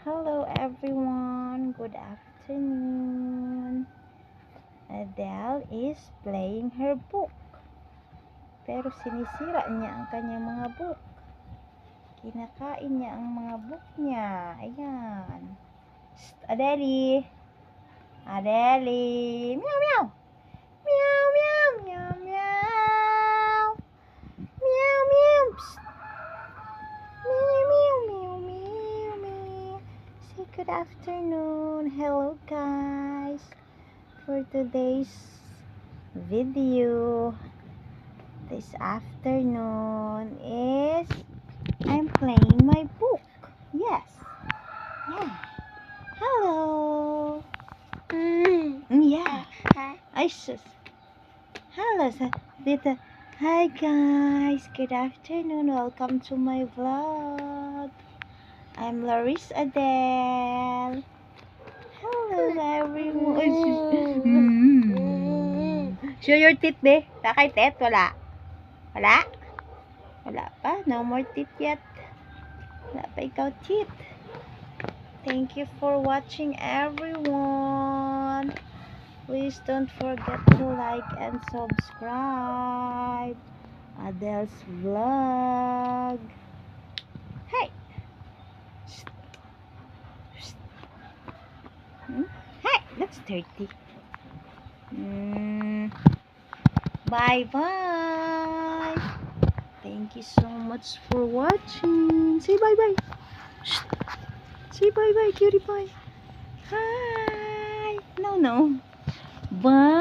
Hello everyone, good afternoon. Adele is playing her book. Pero sinisira niya ang kanyang mga book. Kinakain niya ang mga book niya. Ayan. Shh, Adele. Adele. Meow meow. Meow meow meow meow. Meow meow. Psst. Meow meow meow meow meow. Say good afternoon. Hello guys. For today's video this afternoon is I'm playing my book. Yes. Yeah. Hello. Yeah. I just hello dito. Hi guys. Good afternoon. Welcome to my vlog. I'm Laris Adele. Hello everyone. Show your teeth, be. Kakay teeth, wala. Wala? Wala pa. No more teeth yet. Wala pa ikaw teeth. Thank you for watching, everyone. Please don't forget to like and subscribe. Adele's vlog. Hey. Hey, that's dirty. Bye-bye. Thank you so much for watching. Say bye-bye. Say bye-bye, cutie pie. Hi. No. Bye.